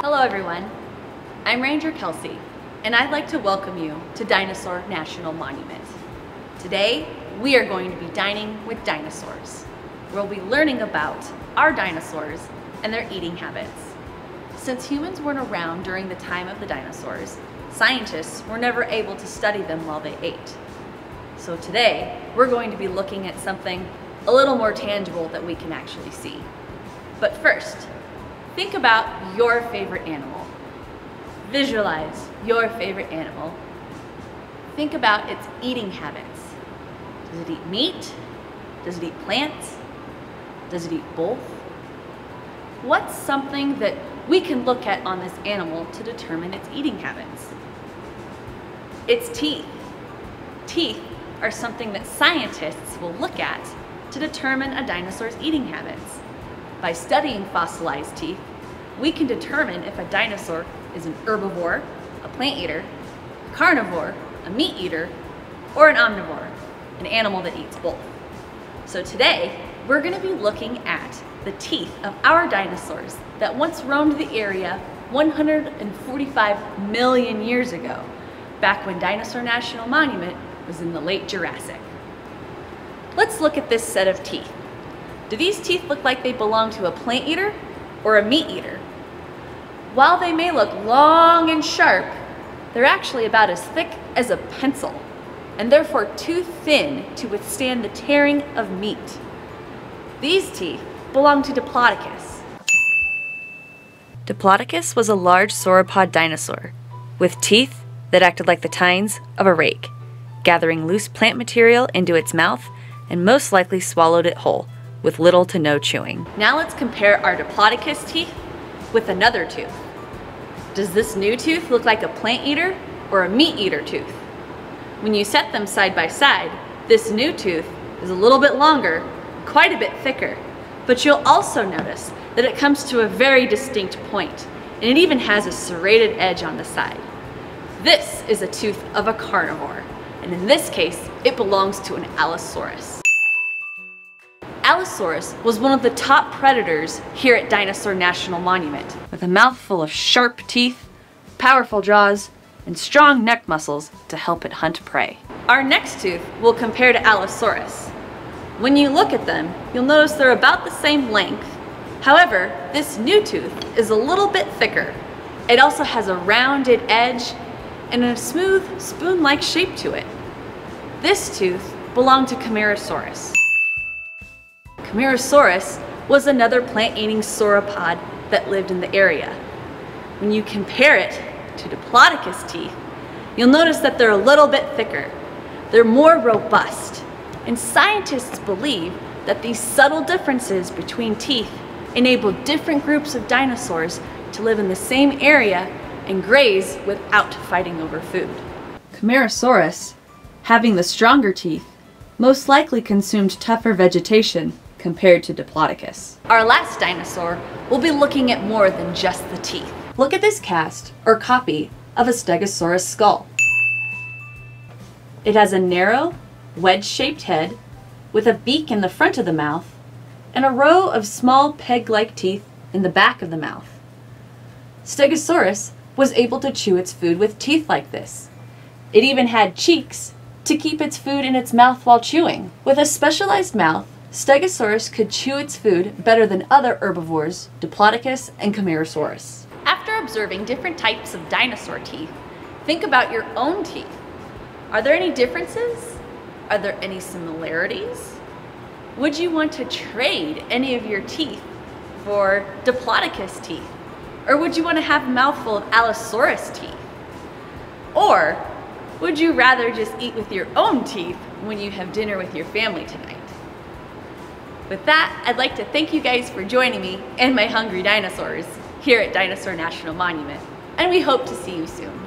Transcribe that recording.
Hello everyone, I'm Ranger Kelsey, and I'd like to welcome you to Dinosaur National Monument. Today, we are going to be dining with dinosaurs. We'll be learning about our dinosaurs and their eating habits. Since humans weren't around during the time of the dinosaurs, scientists were never able to study them while they ate. So today, we're going to be looking at something a little more tangible that we can actually see. But first, think about your favorite animal. Visualize your favorite animal. Think about its eating habits. Does it eat meat? Does it eat plants? Does it eat both? What's something that we can look at on this animal to determine its eating habits? Its teeth. Teeth are something that scientists will look at to determine a dinosaur's eating habits. By studying fossilized teeth, we can determine if a dinosaur is an herbivore, a plant eater, a carnivore, a meat eater, or an omnivore, an animal that eats both. So today, we're going to be looking at the teeth of our dinosaurs that once roamed the area 145 million years ago, back when Dinosaur National Monument was in the late Jurassic. Let's look at this set of teeth. Do these teeth look like they belong to a plant eater or a meat eater? While they may look long and sharp, they're actually about as thick as a pencil, and therefore too thin to withstand the tearing of meat. These teeth belong to Diplodocus. Diplodocus was a large sauropod dinosaur with teeth that acted like the tines of a rake, gathering loose plant material into its mouth and most likely swallowed it whole, with little to no chewing. Now let's compare our Diplodocus teeth with another tooth. Does this new tooth look like a plant eater or a meat eater tooth? When you set them side by side, this new tooth is a little bit longer, quite a bit thicker, but you'll also notice that it comes to a very distinct point, and it even has a serrated edge on the side. This is a tooth of a carnivore, and in this case, it belongs to an Allosaurus. Allosaurus was one of the top predators here at Dinosaur National Monument, with a mouthful of sharp teeth, powerful jaws, and strong neck muscles to help it hunt prey. Our next tooth will compare to Allosaurus. When you look at them, you'll notice they're about the same length. However, this new tooth is a little bit thicker. It also has a rounded edge and a smooth, spoon-like shape to it. This tooth belonged to Camarasaurus. Camarasaurus was another plant-eating sauropod that lived in the area. When you compare it to Diplodocus teeth, you'll notice that they're a little bit thicker. They're more robust, and scientists believe that these subtle differences between teeth enable different groups of dinosaurs to live in the same area and graze without fighting over food. Camarasaurus, having the stronger teeth, most likely consumed tougher vegetation compared to Diplodocus. Our last dinosaur will be looking at more than just the teeth. Look at this cast or copy of a Stegosaurus skull. It has a narrow, wedge-shaped head with a beak in the front of the mouth and a row of small peg-like teeth in the back of the mouth. Stegosaurus was able to chew its food with teeth like this. It even had cheeks to keep its food in its mouth while chewing. With a specialized mouth, Stegosaurus could chew its food better than other herbivores, Diplodocus and Camarasaurus. After observing different types of dinosaur teeth, think about your own teeth. Are there any differences? Are there any similarities? Would you want to trade any of your teeth for Diplodocus teeth? Or would you want to have a mouthful of Allosaurus teeth? Or would you rather just eat with your own teeth when you have dinner with your family tonight? With that, I'd like to thank you guys for joining me and my hungry dinosaurs here at Dinosaur National Monument, and we hope to see you soon.